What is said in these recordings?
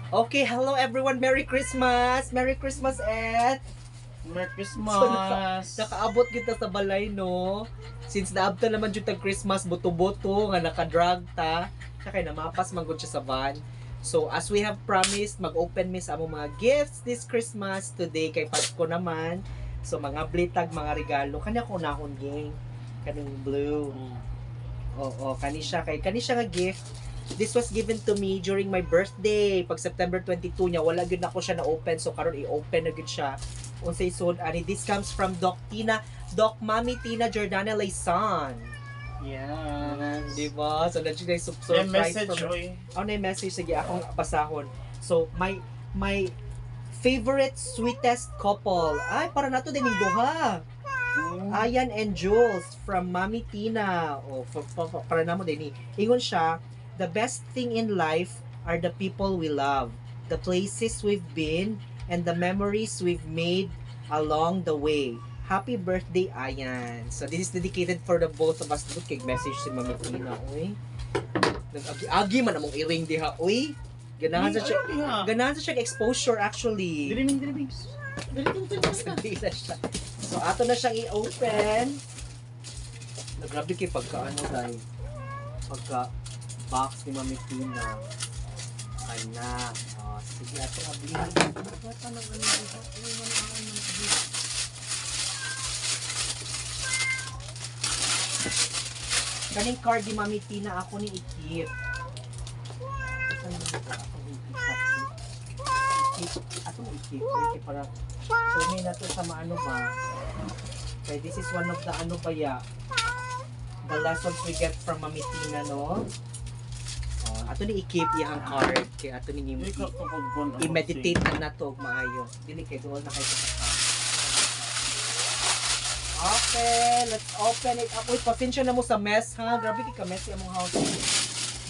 Okay, hello everyone. Merry Christmas. Merry Christmas, Ed. Merry Christmas! So, nakaabot kita sa balay, no? Since naabta naman yung tag-Christmas, buto-buto, nga nakadrag ta. Siya kay namapas, manggod siya sa van. So, as we have promised, mag-open mi sa among mga gifts this Christmas. Today, kay Pasko naman. So, mga blitag, mga regalo. Kanya ko nahon, gang. Kaning blue. Oo, kani siya nga gift. This was given to me during my birthday. Pag September 22 niya, wala gyud ako siya na-open. So, karon i-open na gyud siya. Unsay sud ani, this comes from Doc Mami Tina Jordana Laysan. Yes. Di ba? So, nandiyo na yung May surprise message, from... oy. Oh, na yung message. Sige, akong basahon. So, my favorite sweetest couple. Ay, para nato din yung duha. Ayan and Jules from Mami Tina. Oh, para namo din ni. Ingon siya, the best thing in life are the people we love, the places we've been, and the memories we've made along the way. Happy birthday, Ayan. So this is dedicated for the both of us. Look, kay message si Mami Tina, oy. Nag-agi man among iring diha, oy. Ganahan sa siya exposure actually. Diliming. Hindi na siya. So ato na siyang i-open. Grabe kay pagkaano dahil pagka box ni Mami Tina. Anak. Oh, sige ato abli. Bata nang ano dito. Kaning card ni Mami Tina ako ni ikip. Ato mo ikip. Ikip para tunay na to sa maano ba. Okay, this is one of the ano ba ya. The lessons we get from Mami Tina, no? Ato ni i-keep ang card kay ato ni i-meditate na to og maayo. Dili kay doon na kay Okay, let's open it up. Uy, pasensya na mo sa mess, ha? Grabe kay ka-messy among house.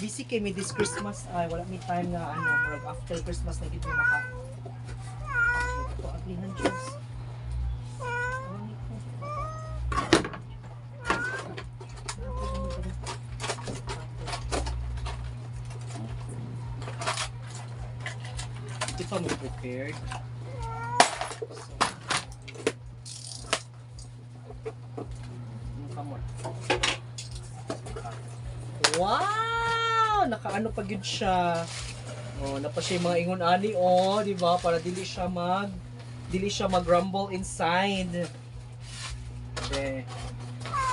Busy kay me this Christmas. Ay, wala may time na ano, murag after Christmas na gid may maka. Ito aglihan juice. Ito mo prepared. Wow! Nakaano pa gyud siya. Oh, napa siya mga ingon ani oh, di ba? Para dili siya mag-rumble inside. Okay.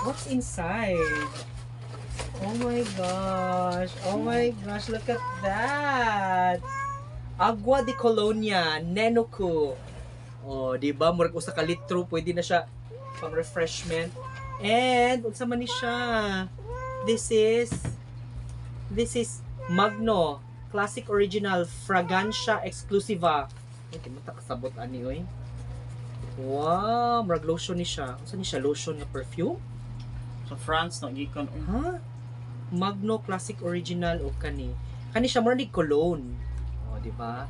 What's inside? Oh my gosh. Oh my gosh, look at that. Agua de Colonia, Nenuku. Oh, di ba? Murag usa ka litro, pwede na siya pang refreshment. And unsa man ni siya? This is Magno Classic Original Fragancia Exclusiva. Okay, mata kasabot ani oy. Wow, murag lotion ni siya. Unsa ni siya, lotion nga perfume? Sa France no gikon. Ha? Magno Classic Original o kani. Kani siya murag ni cologne. Oh, di ba?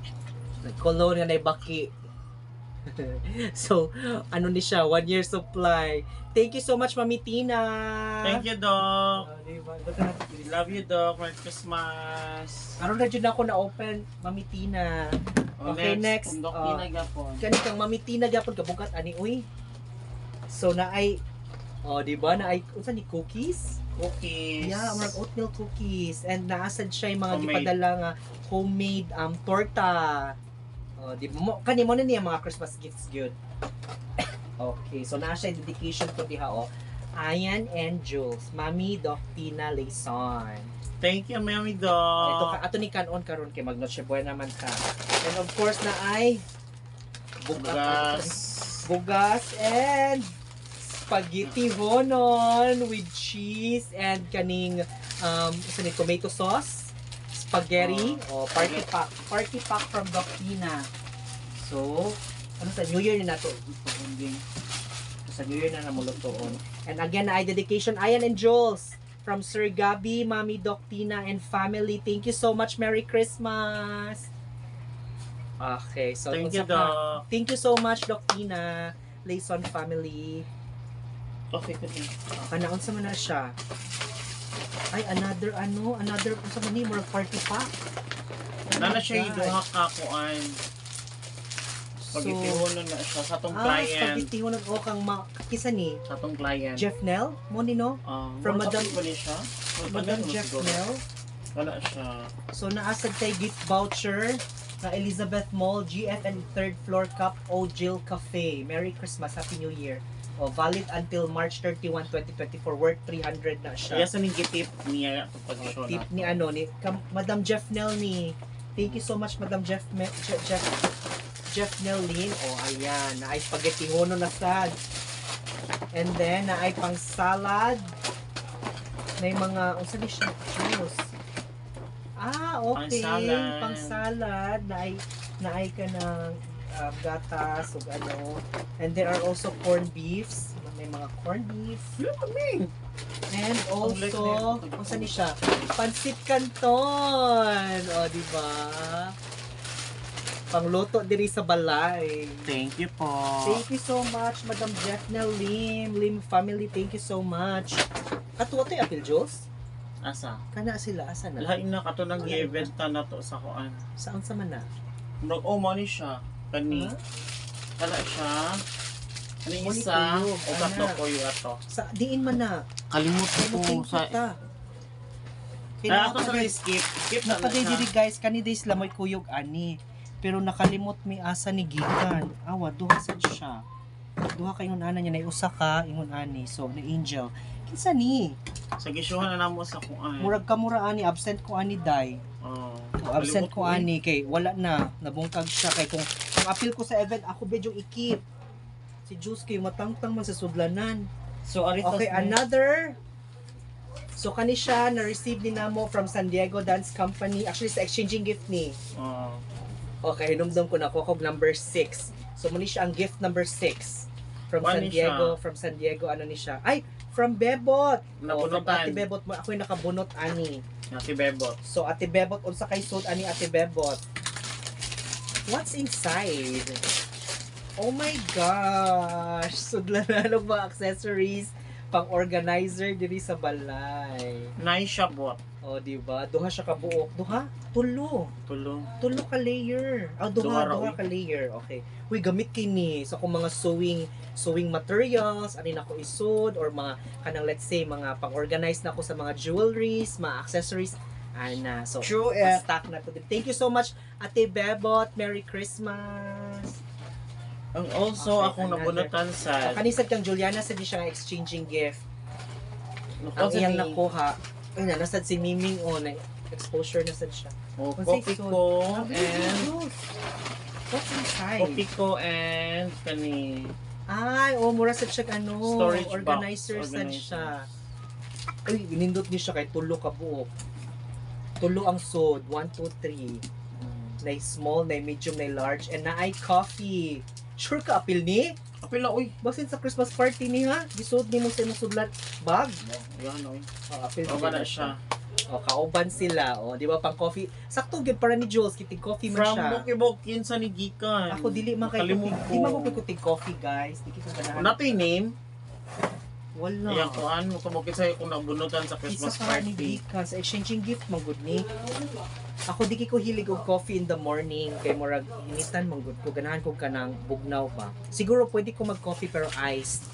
Cologne nga naibaki. So, ano ni siya, 1 year supply. Thank you so much, Mami Tina. Thank you, Doc. Diba? Love you, Doc. Merry Christmas. Karon na dyan ako na-open, Mami Tina. Okay, next. Doc Tina gapon. Kani kang Mami Tina gapon kabukat ani uy. So na ay di ba na ay unsa ni cookies? Cookies. Yeah, mga oatmeal cookies and naasad siya yung mga Homemade. gipadala nga homemade torta. Di ba mo kani mo na niya mga Christmas gifts gyud. Okay, so naa siya yung dedication ko diha Ayan and Jules, Mami Doc Tina Laysan. Thank you, Mami Ito Doc. ato ni kanon karon kay magno siya buhay naman ka. And of course na ay bugas and spaghetti honon with cheese and kaning tomato sauce, spaghetti party pack from Doc Tina. So, ano sa New Year na nato sa New Year na namulutoon. And again, na ay dedication Ayan and Jules from Sir Gabi, Mami Doc Tina and family. Thank you so much. Merry Christmas. Okay, so Thank you, Doc. thank you so much, Doc Tina, Layson family. Okay, Kanaon sa man na siya. Ay, another unsa man ni, more party pack. Nana siya God. duha ka kuan. Pagitihonon na siya sa tong client. Pagitihonon o kang kisa ni Sa tong client. Jeff Nell mo ni no? From Madam siya. Madam Jeff Nell. Wala siya. So naasad tay gift voucher na Elizabeth Mall, GFN 3rd floor Cup O Jill Cafe. Merry Christmas, Happy New Year. O, valid until March 31, 2024. Worth 300 na siya. Kaya sa ning gitip niya pag show Tip na. ni ano ni Madam Jeff Nell ni. Thank you so much Madam Jeff Nell Lin. O ayan, na ay spaghetti hono na sad. And then na ay pang salad. May mga unsa ni siya? Juice. Okay. Pang-salad. Pang salad na ay ka ng gatas o ano. And there are also corned beefs. May mga corned beef. And also, unsa ni siya? Pansit Canton. O, di ba? Pangluto diri sa balay. Thank you po. Thank you so much, Madam Jeffnel Lim family. Thank you so much. Katuwa to apil Jules? Asa? Kana sila, asa na? Lain na kato nang i-event na to sa kuan. Saan sa man na? Money siya. Kani. Kala siya. Ano Money isa? tuyo, O tatlo ana. ko yung ato. Sa diin man na. Kalimut ko sa... Ato sa skip. Skip na na Napaday siya. diri guys, kani days lamoy kuyog ani. Pero nakalimot mi asa ni gikan. Awa, duha sad siya. Duha kay ingon ana niya na usa ka ingon ani. So ni Angel. Kinsa ni? Sa gisyuhan na namo sa kuan. Murag ka mura ani, absent ko ani day. Oh. Absent ko ani kay wala na, nabungkag siya kay kung appeal ko sa event ako medyo ikip. Si Juice kay matangtang man sa sudlanan. So aritos Okay, another. So kani siya na receive ni namo from San Diego Dance Company. Actually sa exchanging gift ni. Oh. Okay, hinumdum ko na ko number 6. So muni siya ang gift number 6 from San Wani Diego, siya. from San Diego ano ni siya. Ay, from Bebot. From Nabunutan. Ate Bebot mo ako nakabunot ani. Naki Bebot. So Ate Bebot unsa kay suit ani Ate Bebot? What's inside? Oh my gosh! Sudlanan og mga accessories pang organizer diri sa balay. Nice siya bot. Oh, di ba? Duha siya ka buok. Duha? Tulo. Tulong. Tulo ka layer. Duha ra, Duha uy. ka layer. Okay. Uy, gamit kini sa kung mga sewing materials, ani nako isud or mga kanang let's say mga pang-organize na ko sa mga jewelries, mga accessories. Ana. So, True stock na to. Thank you so much, Ate Bebot. Merry Christmas. Ang also Okay, akong another. nabunutan sa Kanisad kang Juliana sa di siya nga exchanging gift. Ang sa iyang ni- nakuha. Ay, nasad si Miming o na exposure na sad siya. Oh, Unsay coffee suit? ko Sabi and ko, what's inside? coffee ko and kani Ay, mura sad siya ano, Storage box. organizer sad Organizer. siya. Ay, ginindot niya siya kay tulo ka buok. Tulo ang sod, 1, 2, 3. Na small, na medium, na large, and na ay coffee. Sure ka apil ni? apila uy. Basin sa Christmas party ni ha? Gisod ni mo sa nasudlat bag. Yan oy. Apil O na siya. Kauban sila. O, di ba pang coffee? Sakto gyud para ni Jules, kitig coffee man From siya. Bukibokin sa ni Gikan. Ako dili man kay Nakalimot coffee. Di man ko kitig coffee, guys. Di ko ganahan. Una to yung name. Wala. Ayan ko ano kumukit sa'yo kung nabunutan sa Isa Christmas ka ni party. Gikan sa exchanging gift man gud ni. Ako di ko hilig og coffee in the morning kay murag initan man gud ko ganahan ko kanang bugnaw ba. Siguro pwede ko mag-coffee pero iced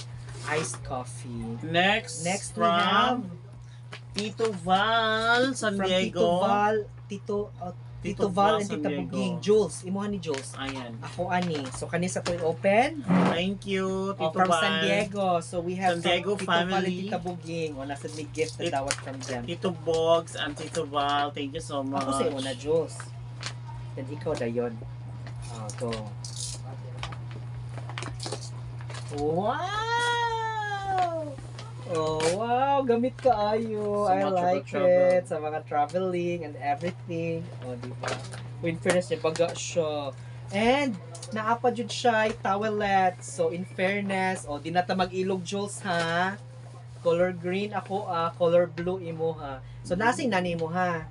coffee. Next We have from Tito Val San from Diego. Tito Val and San Tita Diego. Buging. Jules, imuha ni Jules. Ayan. Ako ani. So kani sa to open. Thank you, Tito From Val. San Diego. So we have San Diego Tito Val and family. Tita Buging. O nasa may gift na dawat from them. Tito Bogs and Tito Val. Thank you so much. Ako sa una, Jules. Then ikaw na yun. Go. Wow! Oh, wow! Gamit ka ayo. Sa I mga like travel. it. Sa mga traveling and everything. Oh, di ba? In fairness niya, baga siya. And, naapad yun siya, towelette. So, in fairness, di na ta mag-ilog, Jules, ha? Color green ako, color blue imo, ha? So, nasing nani mo, ha?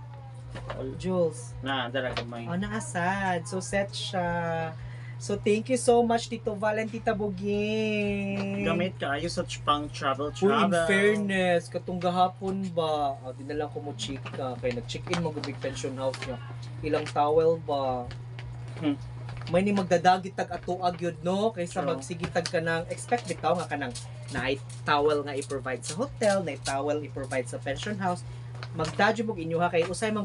Jules. Na, dala gamay. Naasad. So, set siya. So, thank you so much, Tito Val and Tita Buging. Gamit ka, ayos sa pang travel. In fairness, katong gahapon ba, dinalang ko mo chika, kaya nag-check-in mo big pension house niya. Ilang towel ba? May ni magdadagit tag atuag yun, no? Kaysa True. magsigitag ka ng, expect bitaw nga ka ng night towel nga i-provide sa hotel, night towel i-provide sa pension house. Magdadyo mo inyo ha, kay usay man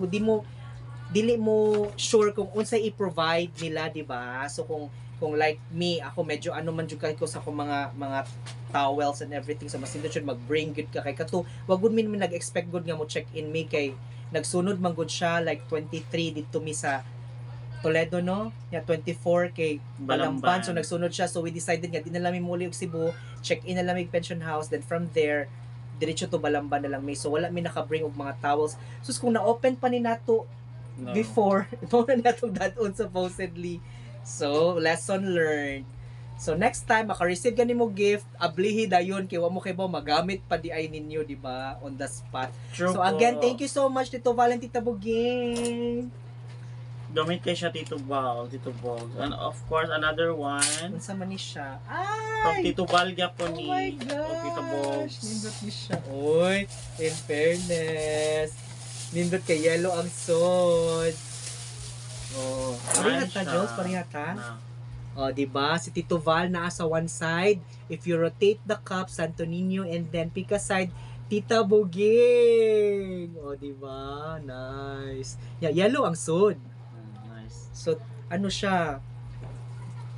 dili mo sure kung unsay i-provide nila, di ba? So kung like me, ako medyo ano man jud ko sa akong mga towels and everything sa masinda jud mag-bring good ka kay kato. Wag gud min nag-expect good nga mo check-in me kay nagsunod man gud siya like 23 dito mi sa Toledo, no? Yeah, 24 kay Balamban. So nagsunod siya. So we decided nga di na lang mi muli og Cebu, check-in na lang mi pension house, then from there diretso to Balamban na lang mi. So wala mi naka-bring og mga towels. So kung na-open pa ni nato before, ito na natong dadon supposedly. So, lesson learned. So, next time, maka-receive gani mo gift, ablihi dayon kay wa mo kay ba magamit pa di ay ninyo, di ba? On the spot. True So, po. again, thank you so much, Tito Val and Tita Buging. Gamit kay siya Tito Val, Tito Bog. And of course, another one Unsa man ni siya? from Ay! Tito Val Oh Japon my ni Tito Bog. gosh! Nindot ni siya. Uy, in fairness. Nindot kay yellow ang sod. Oh, parihata, Jules, parihata. Oh, di ba? Si Tito Val naa sa one side. If you rotate the cup, Santo Niño, and then pick a side, Tita Buging. Oh, di ba? Nice. Yeah, yellow ang sod. Nice. So, ano siya?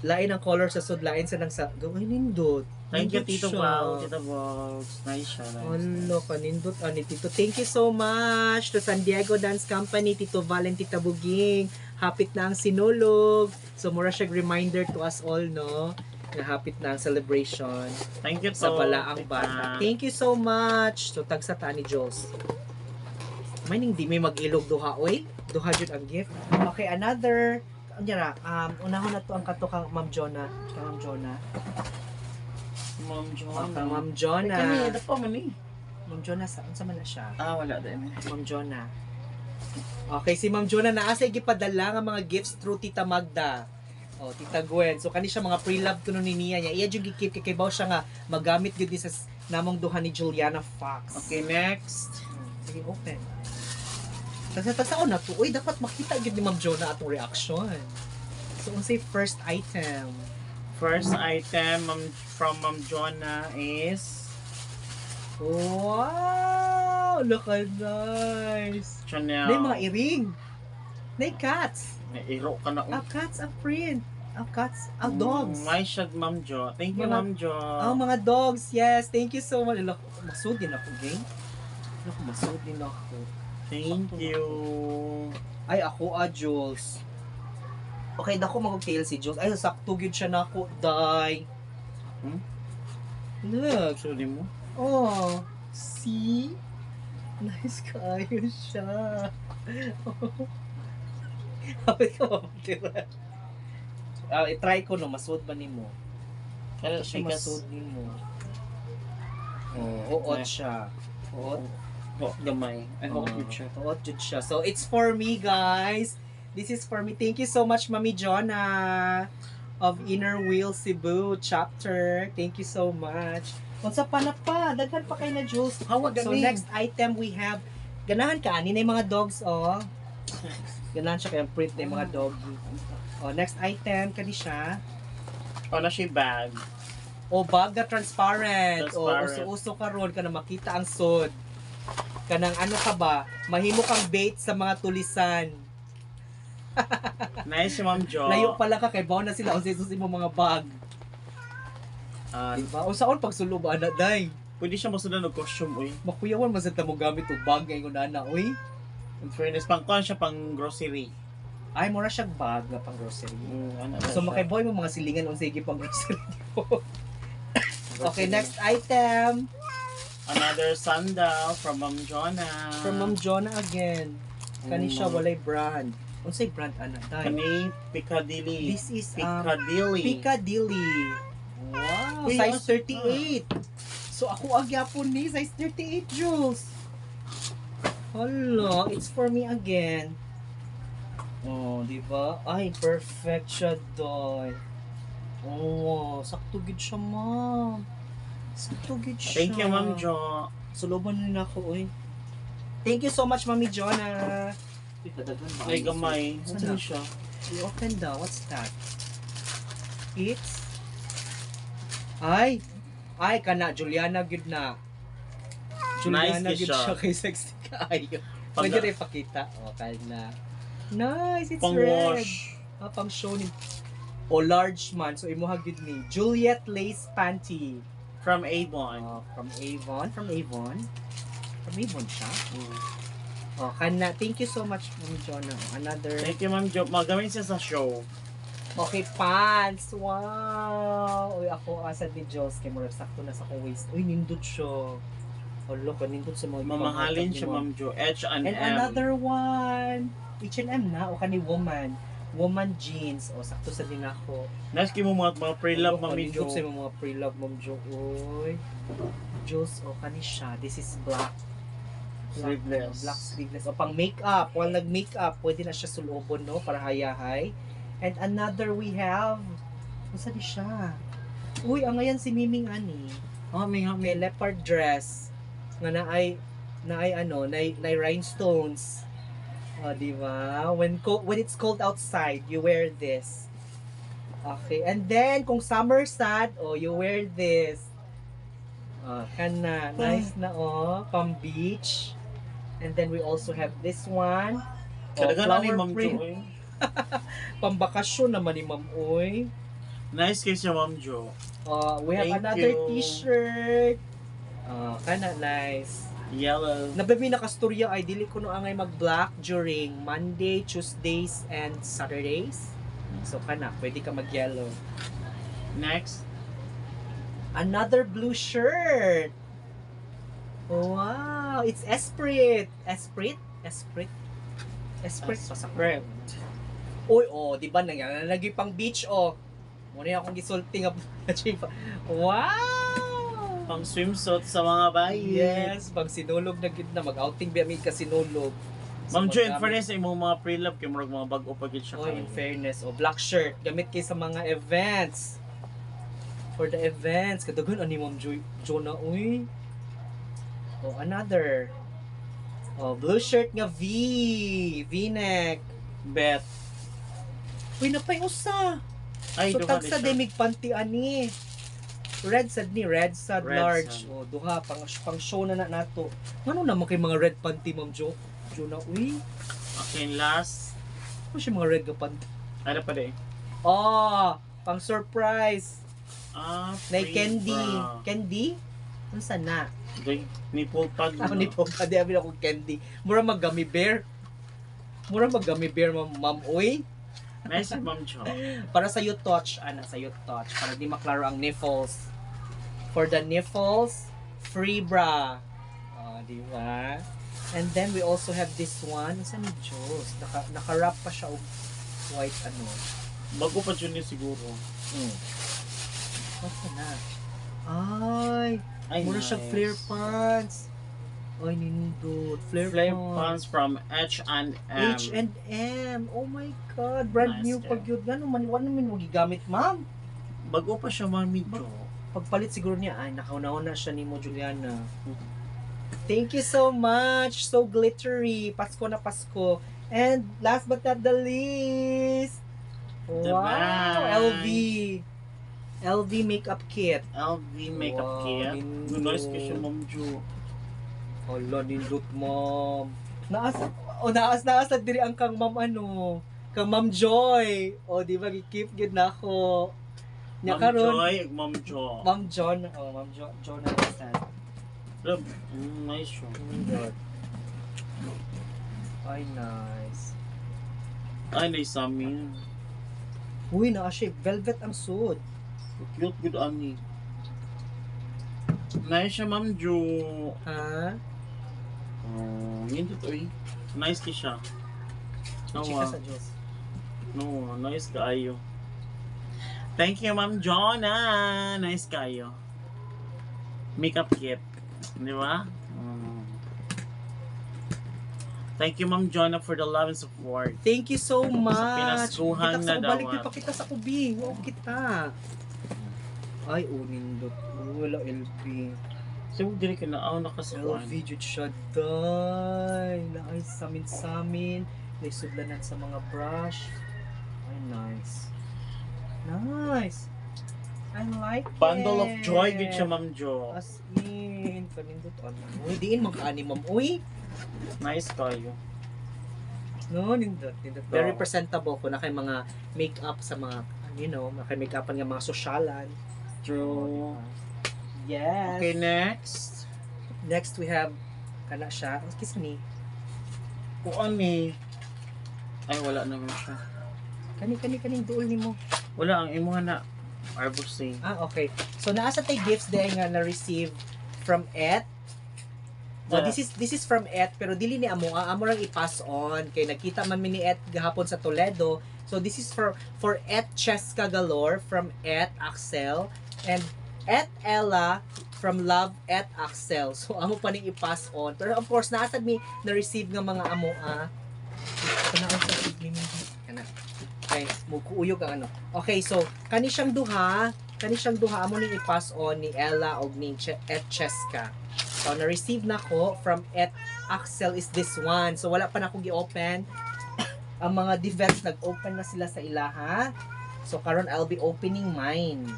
Lain ang color sa sod, lain sa nang sa gawin nindot. Thank you, Nindot Tito siya. Val, Tito Bog. Nice siya. Ano, kanindot ani Tito. Thank you so much to San Diego Dance Company, Tito Val and Tita Buging. Hapit na ang sinulog. So, mura siya reminder to us all, no? Na hapit na ang celebration Thank you sa to Balaang Tita. Bata. Thank you so much. So, tagsa ta ni Jules. May ning di may mag-ilog duha, oy. Duha jud ang gift. Okay, another. Anyara, unahon na to ang katukang Ma'am Jonah. Kang Ma'am Jonah. Ma'am Jonah. Kang Ma'am Jonah. Kani, ito pa man eh. Ma'am Jonah, saan sa man na siya? Wala din eh. Ma'am Jonah. Okay, si Ma'am Jonah naasa gipadala nga mga gifts through Tita Magda. Oh, Tita Gwen. So kani siya mga pre-love kuno ni niya niya. Iya jud gikip kay baw siya nga magamit gud ni sa namong duha ni Juliana Fox. Okay, next. Sige, open. Tagsa na to. Uy, dapat makita gud ni Ma'am Jonah atong reaction. So unsay first item? First item from Ma'am Jonah is Wow! Look at nice. Chanel. May mga earring. May cats. May iro ka na. A cats, a print. A cats, a dogs. My shot, Ma'am Jo. Thank you, Mga- Ma'am Jo. Mga dogs. Yes, thank you so much. Look, masud din ako, gang. Look, masud din ako. Thank you. Ay, ako, Jules. Okay, dako mag-tail si Jules. Ay, sakto gyud siya nako, day. Look. Actually mo? Oh, see? Nice kayo siya. Hawit ka mapagtira. I-try ko no, masud ba ni mo? Kaya Siya masud ni mo. Oh, uot siya. Uot. Gamay. I hope you check. Uot jud siya. So, it's for me, guys. This is for me. Thank you so much, Mami Jonah of Inner Wheel Cebu chapter. Thank you so much. Unsa pa na pa? Daghan pa kay na Jules. Hawag So, next item we have, ganahan ka, ani na yung mga dogs, oh. Ganahan siya kaya print na yung mga doggy. Oh, next item, kani siya. Oh, na siya bag. Oh, bag na transparent. Transparent. Oh, uso-uso ka ron, ka na makita ang sod. Kanang ano ka ba, mahimo kang bait sa mga tulisan. Nice si Ma'am Jo. Layo pala ka, kay bawa na sila, unsay susi mo mga bag. Diba? O saan pagsulo ba, anak, day? Pwede siya masunod ng costume, uy. Makuyawan, masad mo gamit o bag ngayon na na, uy. In fairness, pang kuhan siya pang grocery. Ay, mura siyang bag na pang grocery. Ano So, makaiboy mo mga silingan unsay gi pang grocery po. Okay, next item. Another sandal from Ma'am Jonah. From Ma'am Jonah again. Kani siya walay brand. Unsay brand ana tay? Kani Piccadilly. This is Piccadilly. Piccadilly. Wow, Uy, size as- 38. So ako agyapon ni size 38 Jules. Hala, it's for me again. Oh, di ba? Ay, perfect siya, doy. Oh, sakto gid siya, ma'am. Sakto gid siya. Thank you, Ma'am Jo. Suluban na ako, oy. Thank you so much, Mami Jonah. Uy, kadagan ba? Ay, gamay. Saan Saan na? siya? I-open daw. What's that? It's... Ay, kana. Juliana, good na. Juliana, Nice good siya. siya kay sexy kaayo. Pag- Pwede rin ipakita. O, na. Nice, it's Pang red. wash. Pang show ni... O, large man. So, imuha good ni. Juliet Lace Panty. From Avon. From Avon. From Avon. From Avon siya. Mm. O, kana. Thank you so much, Mami Jonah. Another... Thank you, Ma'am Jo. Magamin siya sa show. Okay, pants. Wow. Uy, ako asad ni Diyos. Kaya mura sakto na sa akong waist. Uy, nindot siya. Hala ka, nindot sa mga Mamahalin panghatag siya, ni Ma'am Jo. H&M. And another one. H&M na. O kani woman. Woman jeans. O, sakto sa din ako. Nice kayo mo mga pre-love, Ma'am Jo. Nindot sa mga pre-love, Ma'am Jo. Uy. Diyos, o kani siya. This is black. Sleeveless. Black sleeveless. O, pang makeup. While nag-makeup, pwede na siya sulobon, no? Para hayahay. And another we have, masa di siya? Uy, ang ngayon si Miming Ani. Oh, may May leopard dress. Nga na ay rhinestones. Oh, di ba? When it's cold outside, you wear this. Okay, and then kung summer sad, oh, you wear this. Kana, nice na pang beach. And then we also have this one. Kadagan na ni flower Ma'am Jo. print. eh. Pambakasyon naman ni Ma'am Uy. Nice kayo siya, Ma'am Jo. We have Thank another you. t-shirt. Kana nice. Yellow. Nababi nakastorya ay dili ko no angay mag-black during Monday, Tuesdays, and Saturdays. So kana, pwede ka mag-yellow. Next. Another blue shirt. Wow, it's Esprit. Esprit? Esprit. Uy, di ba nalagay pang beach, Muna akong gisulti nga. Wow! Pang swimsuit sa mga bayi. Yes, pag sinulog na gid na mag-outing ba mi ka sinulog. Ma'am Jo, in maggamit- fairness, imong mga pre-love kayo murag mga bago pa gid siya. Oh, in kayo. fairness, black shirt gamit kay sa mga events. For the events, kadagan ani Ma'am Jonah uy. Another. Blue shirt nga V-neck. Bet. Uy, napay usa. Ay, So duha tagsa di siya. demig panty ani. Red sad Red large. sad. Duha pang show na nato. Ngano naman kay mga red panty Ma'am Jonah uy. Okay, last. Ano siya mga red nga panty? Ano pa din? Pang surprise. May free candy. bra. Candy? Ano na? Doy, nipple pad. Ako ni po, pwede abin ako candy. Mura mag gummy bear. Ma'am uy. Nice, Ma'am Jo. Para sa you touch, sa you touch. Para di maklaro ang nipples. For the nipples, free bra. Di ba? And then we also have this one. Saan ni Diyos? Naka-wrap pa siya og white Bago pa dyan siguro. What's na? Ay, Ay, mura nice. siyang flare pants. Ay, nindot. Flare Flare pants. pants from H&M. H&M. Oh my God. Brand Nice new guy. pag yun. Gano'n man. Wala naman magigamit, ma'am. Bago pa siya, Ma'am Jo. Pagpalit siguro niya, nakaunaon na siya ni mo, Juliana. Thank you so much. So glittery. Pasko na Pasko. And last but not the least. The Wow. bag. LV makeup kit. LV makeup Wow, kit. lindo. Nice kayo siya, Ma'am Jo. Hala, nindot, ma'am. Naas na diri ang kang ma'am kang Ma'am Joy. Di ba, keep good na ako. Nya Ma'am karon, Joy, ug Ma'am Jo. Ma'am John, Ma'am John na nasan. Love, nice siya. Ay, nice. Ay, nice sa amin. Uy, siya, velvet ang suit. Cute, good ani. Nice siya, Ma'am Jo. Ha? Yun dito eh. Nice ki siya. Chika sa Diyos. No, nice kaayo. Thank you, Ma'am Jonah. Nice kayo. Makeup kit. Di ba? Thank you, Ma'am Jonah, for the love and support. Thank you so much. pinaskuhan na daw, Balik pakita sa kubi. Wow, kita. Ay, unindot. Wala LV. So, dili ka na ako nakasuhan. LV, jud siya, day. Laay samin. Naisudlanan sa mga brush. Ay, nice. Nice. I like Bundle of it. joy, good siya, Ma'am Jo. As in, kanindot. Uy, diin magkaani, ma'am. Uy. Nice kayo. No, nindot. Very presentable ko na kay mga makeup sa mga, you know, kay makeupan nga mga sosyalan. True. Yes. Okay, next. Next we have kana siya. Kiss me. Kuan ni. Ay, wala naman siya. Kaning duol nimo. Wala, ang imuha na. Arbusing. Ah, okay. So naasa tay gifts day nga na receive from Et. So this is from Et pero dili ni amo lang i-pass on kay nakita man mi ni Et gahapon sa Toledo. So this is for Et Cheska Galore from Et Axel and Et Ella from Love Et Axel. So amo pa ni i-pass on. Pero of course naasad mi na receive nga mga amo kana sa kana. Okay, mukuuyog ang ano. Okay, so kani siyang duha amo ni i-pass on ni Ella og ni Et Cheska. So na-receive na ko from Et Axel is this one. So wala pa na ko gi-open. Ang mga divets nag-open na sila sa ilaha. So karon I'll be opening mine.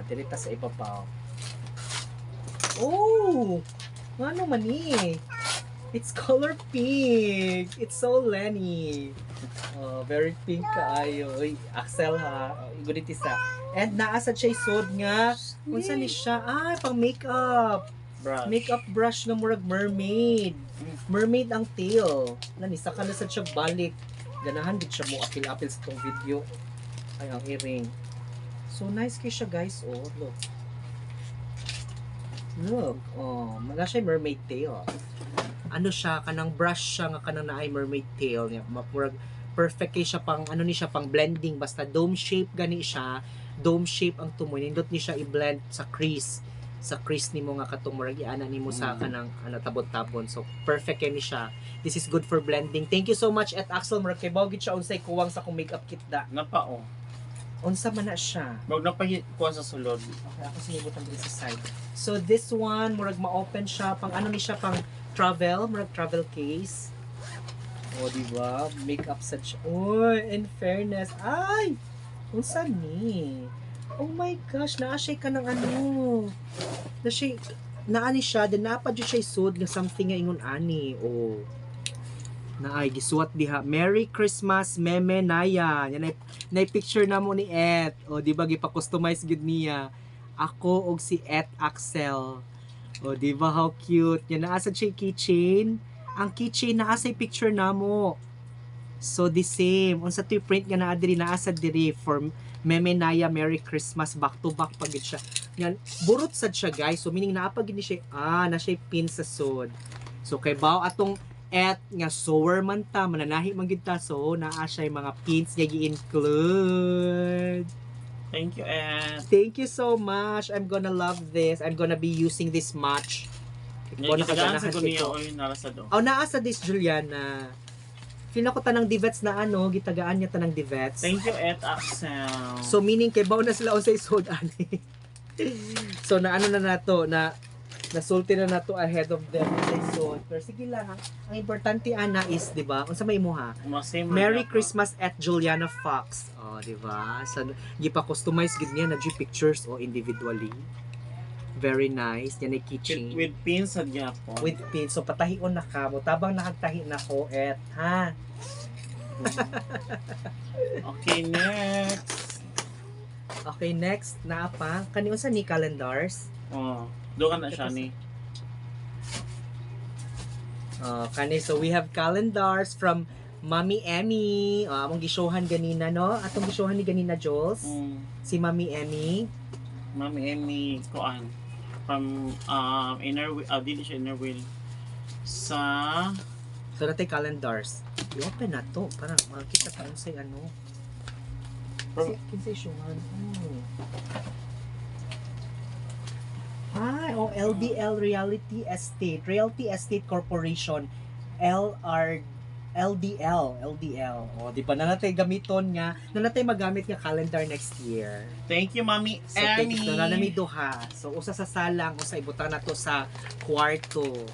Dirita sa ibabaw. Oh! Ano man eh? It's color pink. It's so Lenny. Very pink kaayo. Uy, Axel ha. Gunit isa. And naasa siya isod nga. Unsa ni siya? Pang makeup. Brush. Makeup brush nga murag mermaid. Mermaid ang tail. Nanisa ka na sa siya balik. Ganahan din siya mo apil-apil sa tong video. Ay, ang earring. So nice kay siya guys. Oh, look. Look. Oh, mga siya mermaid tail. Ano siya, kanang brush siya nga kanang naay mermaid tail niya. Murag perfect kay siya pang ano ni siya pang blending basta dome shape gani siya. Dome shape ang tumoy. Nindot ni siya i-blend sa crease. Sa crease nimo nga katong murag iana nimo sa kanang ano tabon-tabon. So perfect kay ni siya. This is good for blending. Thank you so much at Axel murag kay bawgit siya unsay kuwang sa kong makeup kit da. Napao. Unsa man na siya. Wag na kuha sa sulod. Okay, ako sinibutan din sa side. So this one murag ma-open siya pang ano ni siya pang travel, murag travel case. Oh, di ba? Makeup set siya. Oy, in fairness. Ay! Unsa ni? Oh my gosh, naa-shay ka ng ano. Naani siya, then napadyo siya isod nga something nga ingon ani. Oh. Naay gisuwat diha. Merry Christmas, Meme Naya. Yan ay picture na mo ni Et. O di ba gipa-customize gid niya. Ako og si Et Axel. O di ba how cute. Yan naa sa keychain. Ang keychain naa sa picture namo. So the same. Unsa to print nga naa diri naa sa diri for Meme Naya Merry Christmas back to back pagid siya. Yan burot sad siya guys. So meaning naa pagid ni siya na siya pin sa sod. So kay bao atong Et nga sewer man ta mananahi man gid ta so naa siya mga pins nga gi-include. Thank you, Ed. Thank you so much. I'm gonna love this. I'm gonna be using this much. Gitagaan sa kuniya o yung narasado. Oh, naa sa this Juliana. Feel ko tanang divets na ano, gitagaan niya tanang divets. Thank you, Ed Axel. So meaning kay baw na sila unsay sod ani. So na ano na nato na nasulti na nato ahead of them unsay sod. Pero sige lang, ang importante ana is, 'di ba? Unsa may imo ha? Merry Christmas at Juliana Fox. Oh, 'di ba? So gipa-customize gid niya na pictures o individually. Very nice. Yan ay keychain. With pins sa gyapon. With pins. So patahion na ka mo. Tabang nakagtahi na ko et ha. Okay, next. Okay, next na pa. Kani unsa ni calendars? Oh, do ka na siya ni. Kani so we have calendars from Mami Emmy. Among gishohan ganina no. Atong gishohan ni ganina Jules. Si Mami Emmy. Mami Emmy koan from inner dili siya inner wheel sa so natay calendars. I-open na to para makita ta unsay ano. Kinsay shuhan. LBL Realty Estate Corporation. LDL. O, di ba na natin gamiton nga, na natin magamit nga calendar next year. Thank you, Mami So, thank Emmy. you na nami duha. So, usa sa salang, usa ibutan na to sa kwarto.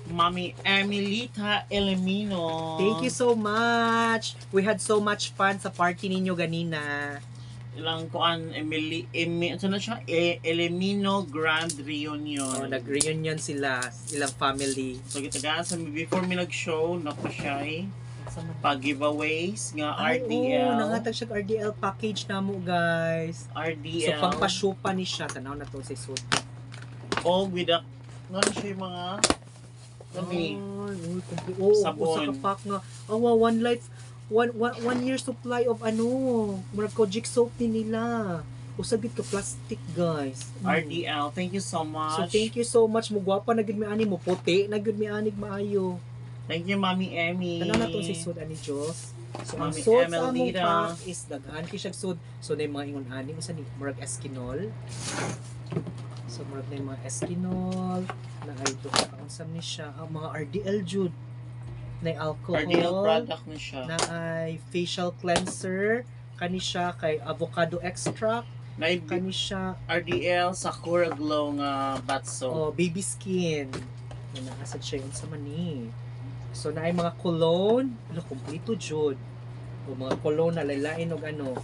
Mami Emilita Elimino. Thank you so much. We had so much fun sa party ninyo ganina. Ilang kuan ano na siya? Elimino Grand Reunion. Oh, nag-reunion sila, ilang family. So gitagaan sa before mi nag-show na pa siya pag-giveaways nga RDL. Oo, nangatag siya RDL package na mo, guys. RDL. So, pangpasyopa ni siya. Tanaw na to sa suit. All with a ano siya yung mga Usa sabon. ka pack nga. Awa, one year supply of murag Kojic soap din nila. Usagit ka plastic, guys. RDL, thank you so much. So, thank you so much. Mugwapa na gud mi ani mo puti, na gud mi anig maayo. Thank you, Mami Emmy. Tanaw na to si sud ani Diyos. So, ang Mami sud sa among Emelita. pack is daghan kay siya sud. So, na yung mga ingon ani usa ni murag eskinol. So, murag na yung mga eskinol na ay duha ka unsam ni siya. Ang mga RDL jud na alcohol. RDL product na siya. Na ay facial cleanser. Kani siya kay avocado extract. Na Kani siya RDL Sakura Glow nga bath soap. baby skin. Na naasad siya yun sa mani. So, na ay mga cologne. Kompleto jud. O mga cologne na lalain og ano.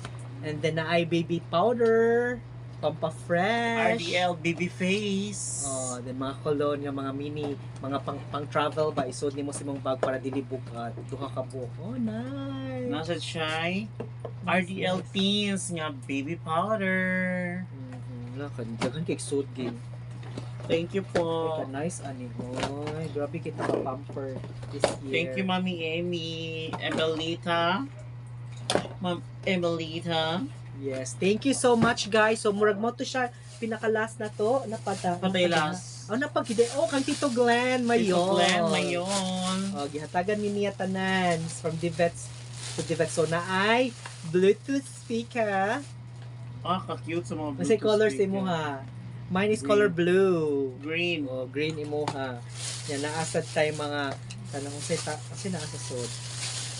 And then na ay baby powder. Pampa-fresh. RDL Baby Face. Then mga cologne nga mga mini, mga pang-travel ba, isod nimo sa imong bag para dili bugat. Duha ka buhok. Oh, nice. Nasa siya RDL Teens nga baby powder. Daghan kay sud gid. Thank you po. Nice ani hoy. Grabe kita ka pamper this year. Thank you, Mami Emmy. Emelita. Ma'am Emelita. Yes, thank you so much, guys. So murag mo to siya pinaka-last na to, Patay last. Napagide. Kang Tito Glenn mayon. Tito Glenn mayon. Gihatagan ni niya tanan from Divets to Divets. So na ay Bluetooth speaker. Ka-cute sa mga Bluetooth Kasi colors speaker. imo ha. Mine is Green. color blue. Green. Green imo ha. Yan naasad tay mga tanong ko kasi naasa sud.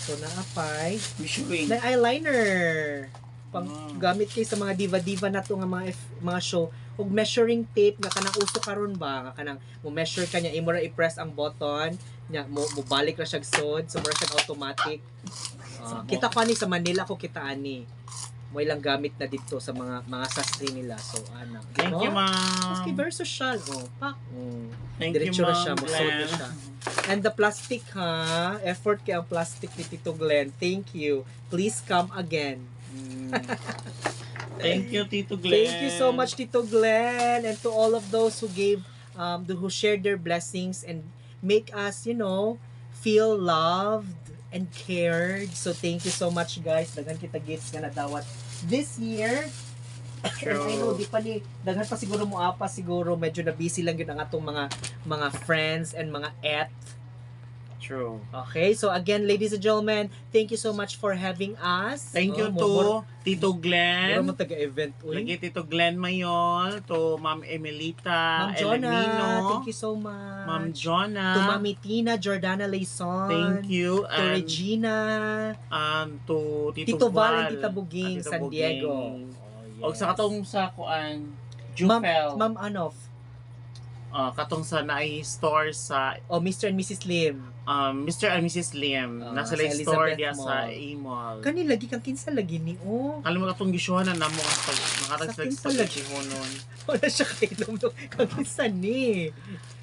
So naapay Measuring. na eyeliner. Pang Ah. gamit kay sa mga diva-diva na to nga mga show ug measuring tape nga kanang uso karon ba nga kanang mo measure kanya imo ra i-press ang button nya mo balik ra siya sud so mura siya automatic. Kita ko ani sa Manila ko kita ani mo ilang gamit na dito sa mga sasri nila so ana. Thank you, Ma'am. Maski very social pak. Thank you, Diretso na Ma'am. siya, magsuot na Glenn. siya. And the plastic ha, effort kay ang plastic ni Tito Glenn. Thank you. Please come again. Thank you, Tito Glenn. Thank you so much, Tito Glenn, and to all of those who gave, who shared their blessings and make us, feel loved and cared. So thank you so much, guys. Daghan kita gifts nga nadawat this year. True. And I know, di pa ni, daghan pa siguro mo apa, siguro medyo na busy lang yun ang atong mga friends and mga True. Okay, so again, ladies and gentlemen, thank you so much for having us. Thank you Mura to Tito Glenn. mo taga-event. Lagi Tito Glenn Mayon, to Ma'am Emelita Ma'am Jonah, Elimino, thank you so much. Ma'am Jonah, To Mami Tina, Jordana Layson. thank you, To and Regina. to Tito Val and Tita at Buging, Tita San Buging. Diego. Og sa katong sa kuan, Jufel, Ma'am katong sa naay store sa Mr. and Mrs. Lim. Mr. and Mrs. Liam. sa Nasa lay store Elizabeth dia Mall. sa A-Mall. Kani lagi kang kinsa lagi ni Alam mo katong gisyuhan na namo ang Sa nakatag sa kinsa lagi? honon. Wala siya kainom no. Kang kinsa ni.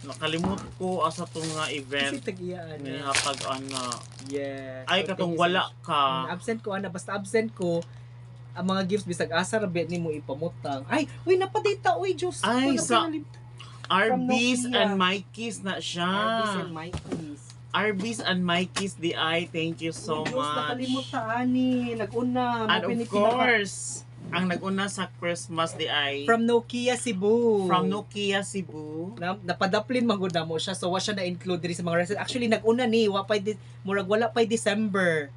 Nakalimot ko asa tong nga Kasi event tagiyaan ni na. hatag ana. Yes. Ay So, katong thank you so wala much. ka. Absent ko basta absent ko ang mga gifts bisag asa ra bet nimo ipamutang. Ay, uy napadita uy Diyos. Ay, Wala sa- pinalim- Arby's Nokia. and Mikey's na siya. Arby's and Mikey's. Arby's and Mikey's DI. Thank you Uy, so Diyos, much. nakalimot ta ani. Nag-una. And of mapinit course, ang nag-una sa Christmas DI From Nokia Cebu. from Nokia Cebu. Napadaplin magud na mo siya so wa siya na include diri sa mga restaurant. Actually nag-una ni murag wala pa December.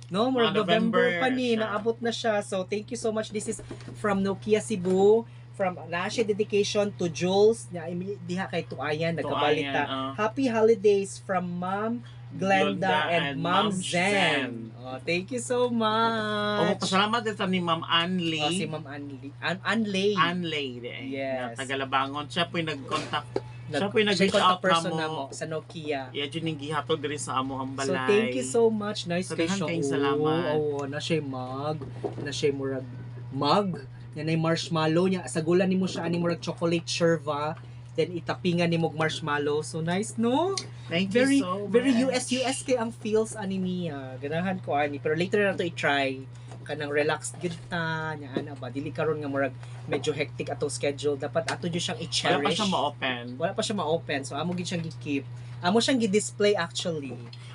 No, murag November November pa ni siya. naabot na siya. So thank you so much. This is from Nokia Cebu from siya dedication to Jules diha kay Tuayan nagkabalita. Happy holidays from Ma'am Glenda and Ma'am Zen. Oh, thank you so much. Pasalamat dito ni Ma'am Anley. Oh, si Ma'am Anley. Anley. Yes. Na Tagalabangon. Siya po'y nag-contact. Siya po'y Siya nag-reach out person na na mo. mo sa Nokia. Yeah, dyan yung gihatod diri sa amo ang balay. So thank you so much. Nice So, kay siya. kayong salamat. Oo, na siya mug. Na siya murag mug. Yan ay marshmallow niya. Sagulan nimo siya ani murag chocolate sherva. Then itapingan nimo og marshmallow. So nice, no? Thank Very you so much. very US kay ang feels ani niya. Ganahan ko ani pero later na to i-try. Kanang relaxed gyud ta nya ana ba dili karon nga murag medyo hectic ato schedule. Dapat ato gyud siyang i-cherish. Wala pa siya ma-open. Wala pa siya ma-open. So amo gyud siyang gi-keep. Amo siyang gi-display actually.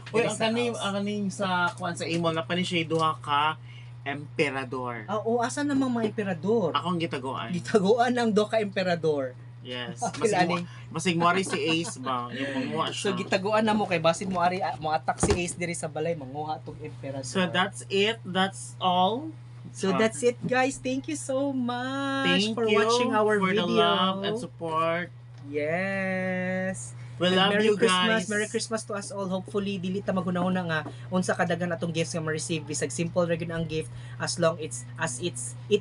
Uy, Diri ang sa kaning house. ang kaning sa kuan sa imo na pa ni siya duha ka emperador. Oo, asa namang mga emperador? Ako ang gitagoan. Gitaguan ng Doka Emperador. Yes. Kilani. Masig mo si Ace ba? Yung manguha So siya. gitaguan na mo kay basin mo ari mo attack si Ace diri sa balay manguha tong Emperador. So that's it. That's all. So that's it guys. Thank you so much Thank for you watching our for video. the love and support. Yes. We And love Merry you Christmas. guys. Merry Christmas to us all. Hopefully dili ta maghunahuna nga unsa kadagan atong gifts nga ma-receive bisag simple ra gyud ang gift as long it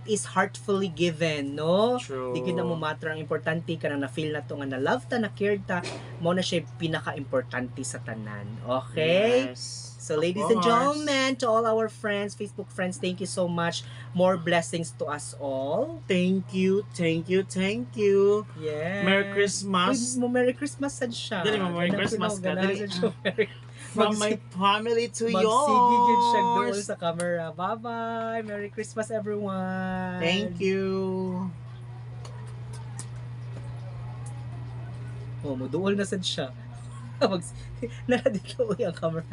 is heartfully given, no? True. Di gyud na mo matter ang importante kanang na-feel na to nga na love ta na cared ta mo na siya pinaka-importante sa tanan. Okay? Yes. So Of ladies and course. gentlemen, to all our friends, Facebook friends, thank you so much. More blessings to us all. Thank you. Thank you. Thank you. Yes. Merry Christmas. Uy, Merry Christmas sad siya. Dali mo, Merry Ganun Christmas ka. ganahan Dali. sad siya. From my family to Magsigi yun siya doon yours. sa camera. Bye-bye. Merry Christmas everyone. Thank you. Oh, muduol na sad siya. Nara dito uy ang camera.